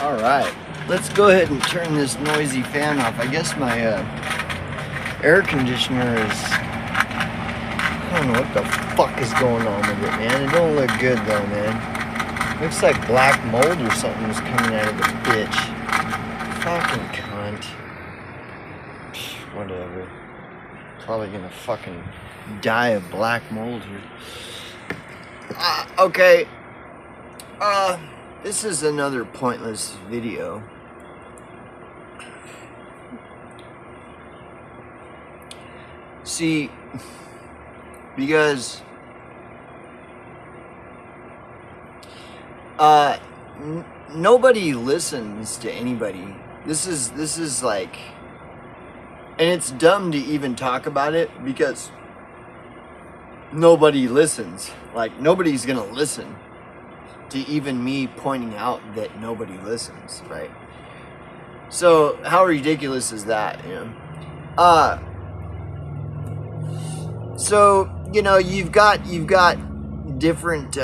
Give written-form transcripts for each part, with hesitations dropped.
All right, let's go ahead and turn this noisy fan off. I guess my air conditioner is, I don't know what the fuck is going on with it, man. It don't look good though, man. Looks like black mold or something is coming out of the bitch. Fucking cunt. Whatever. Probably gonna fucking die of black mold here. Okay. This is another pointless video. See, because nobody listens to anybody. This is like, and it's dumb to even talk about it because nobody listens. Like, nobody's gonna listen to even me pointing out that nobody listens, right? So how ridiculous is that, you know? So, you know, you've got different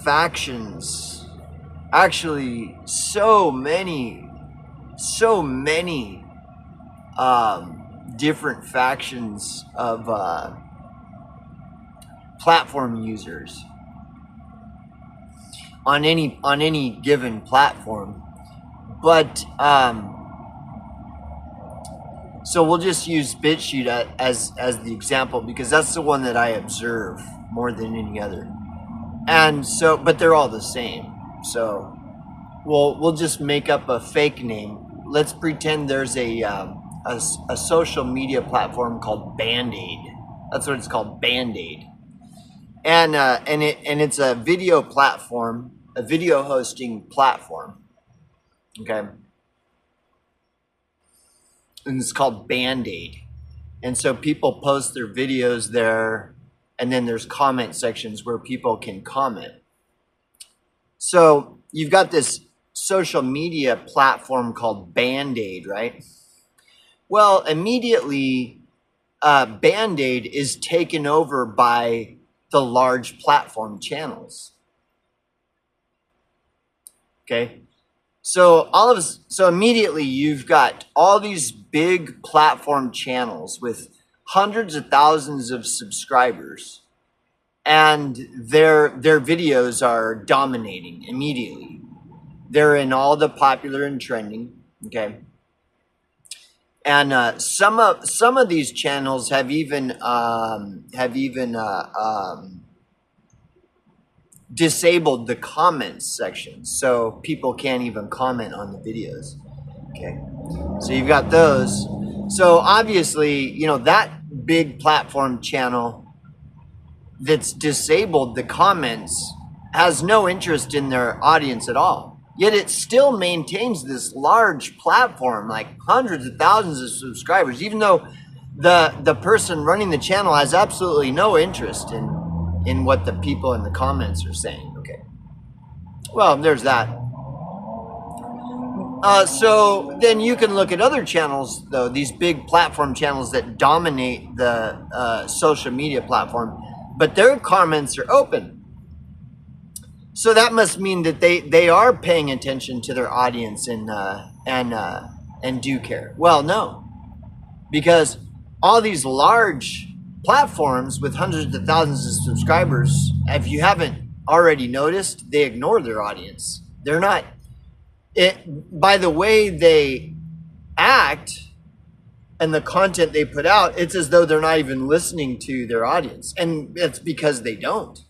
factions. Actually, so many different factions of platform users on any given platform. But so we'll just use BitChute as the example because that's the one that I observe more than any other. And so, but they're all the same. So we'll just make up a fake name. Let's pretend there's a social media platform called Band-Aid. That's what it's called, Band-Aid. And it's a video platform, a video hosting platform. Okay. And it's called Band-Aid. And so people post their videos there, and then there's comment sections where people can comment. So you've got this social media platform called Band-Aid, right? Well, immediately Band-Aid is taken over by the large platform channels. Okay. So immediately you've got all these big platform channels with hundreds of thousands of subscribers, and their videos are dominating immediately. They're in all the popular and trending, okay? And some of these channels have even disabled the comments section, so people can't even comment on the videos. Okay, so you've got those. So obviously, you know, that big platform channel that's disabled the comments has no interest in their audience at all. Yet it still maintains this large platform, like hundreds of thousands of subscribers, even though the person running the channel has absolutely no interest in what the people in the comments are saying. Okay. Well, there's that. So then you can look at other channels, though, these big platform channels that dominate the social media platform, but their comments are open. So that must mean that they are paying attention to their audience and do care. Well, no, because all these large platforms with hundreds of thousands of subscribers, if you haven't already noticed, they ignore their audience. They're not, by the way they act and the content they put out, it's as though they're not even listening to their audience. And it's because they don't.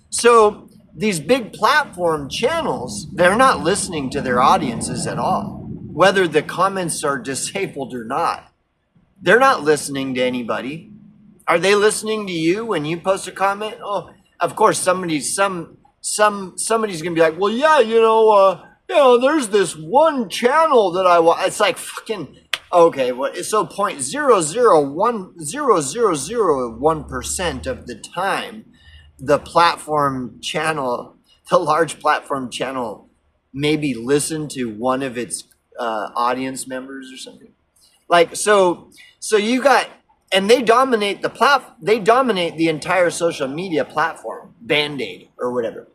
So these big platform channels, they're not listening to their audiences at all, whether the comments are disabled or not. They're not listening to anybody. Are they listening to you when you post a comment? Oh, of course, somebody's gonna be like, well, yeah, you know, there's this one channel that I watch. It's like fucking okay. What? So 0.0001% of the time, the platform channel, the large platform channel, maybe listen to one of its audience members or something. Like, so you got, and they dominate they dominate the entire social media platform, Band-Aid or whatever.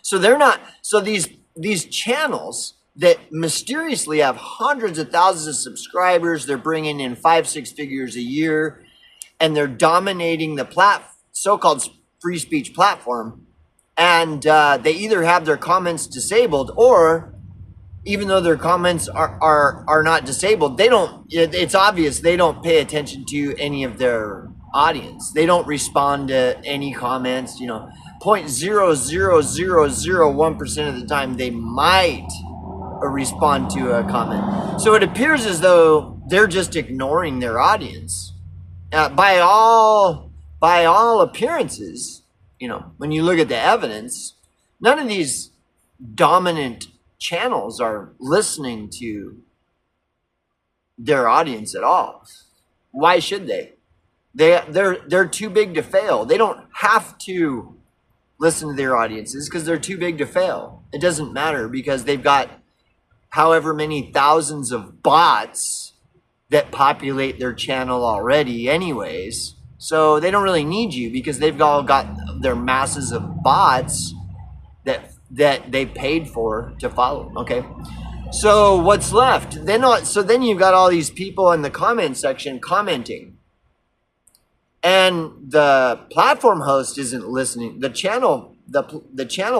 So they're not, so these these channels that mysteriously have hundreds of thousands of subscribers, they're bringing in 5-6 figures a year, and they're dominating the so-called free speech platform. And they either have their comments disabled, or even though their comments are not disabled, it's obvious they don't pay attention to any of their audience. They don't respond to any comments, 0.00001% of the time they might respond to a comment. So it appears as though they're just ignoring their audience. By all appearances, when you look at the evidence, none of these dominant channels are listening to their audience at all. Why should they? They're too big to fail. They don't have to listen to their audiences because they're too big to fail. It doesn't matter because they've got however many thousands of bots that populate their channel already anyways. So they don't really need you because they've all got their masses of bots that they paid for to follow. Okay. So what's left? So then you've got all these people in the comment section commenting. And the platform host isn't listening. The channel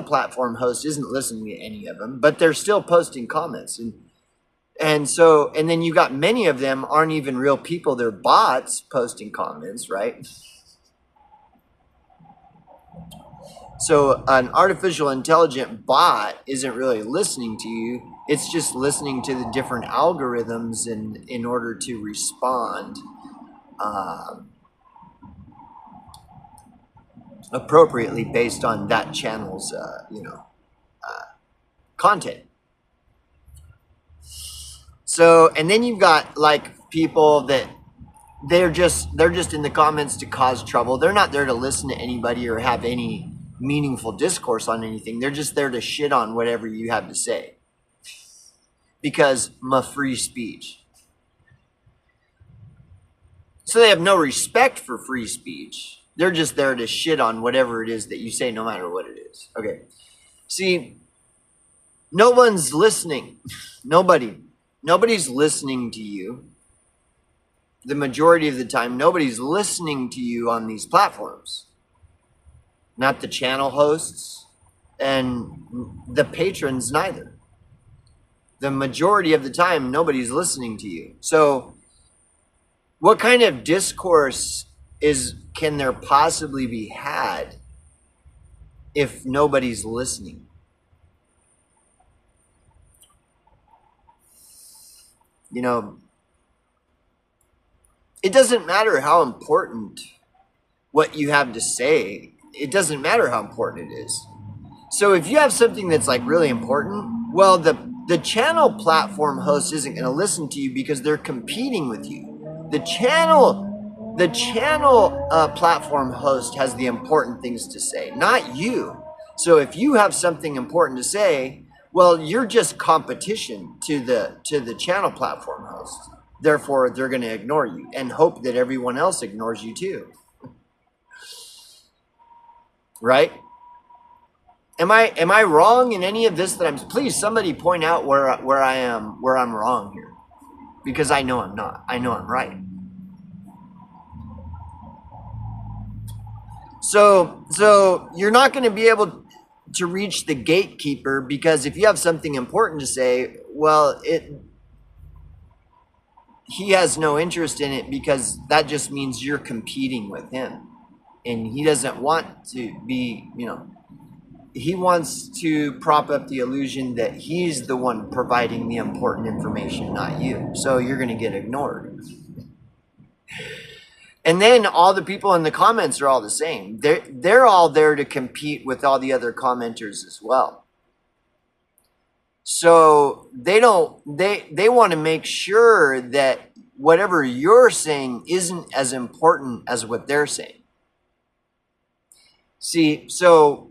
platform host isn't listening to any of them, but they're still posting comments. And then you got many of them aren't even real people. They're bots posting comments, right? So an artificial intelligent bot isn't really listening to you. It's just listening to the different algorithms in order to respond appropriately based on that channel's content. So, and then you've got like people that they're just in the comments to cause trouble. They're not there to listen to anybody or have any meaningful discourse on anything. They're just there to shit on whatever you have to say because my free speech. So they have no respect for free speech. They're just there to shit on whatever it is that you say, no matter what it is. Okay. See, no one's listening. Nobody's listening to you. The majority of the time, nobody's listening to you on these platforms. Not the channel hosts and the patrons neither. The majority of the time, nobody's listening to you. So what kind of discourse can there possibly be had if nobody's listening? It doesn't matter how important what you have to say. It doesn't matter how important it is. So if you have something that's like really important, well, the channel platform host isn't going to listen to you because they're competing with you. The channel platform host has the important things to say, not you. So if you have something important to say, well, you're just competition to the channel platform host. Therefore, they're going to ignore you and hope that everyone else ignores you too. Right? Am I wrong in any of this please somebody point out where I'm wrong here. Because I know I'm not. I know I'm right. So you're not going to be able to reach the gatekeeper because if you have something important to say, well, he has no interest in it because that just means you're competing with him. And he doesn't want to be, he wants to prop up the illusion that he's the one providing the important information, not you. So you're going to get ignored. And then all the people in the comments are all the same. They're all there to compete with all the other commenters as well. So they want to make sure that whatever you're saying isn't as important as what they're saying. See, so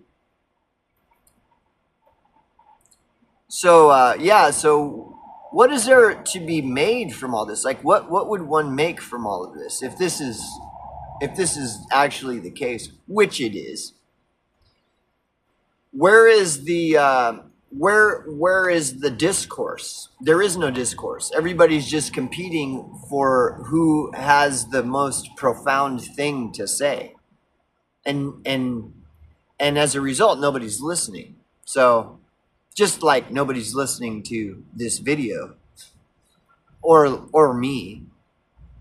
what is there to be made from all this? Like, what would one make from all of this if this is actually the case, which it is? Where is the where is the discourse? There is no discourse. Everybody's just competing for who has the most profound thing to say, and as a result, nobody's listening. So, just like nobody's listening to this video or me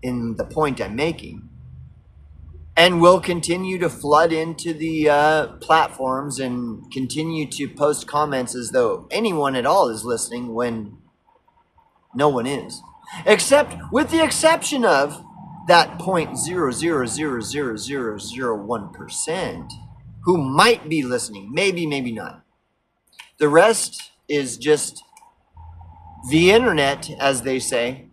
in the point I'm making. And we'll continue to flood into the platforms and continue to post comments as though anyone at all is listening when no one is. Except, with the exception of that 0.0000001% who might be listening. Maybe, maybe not. The rest is just the internet, as they say,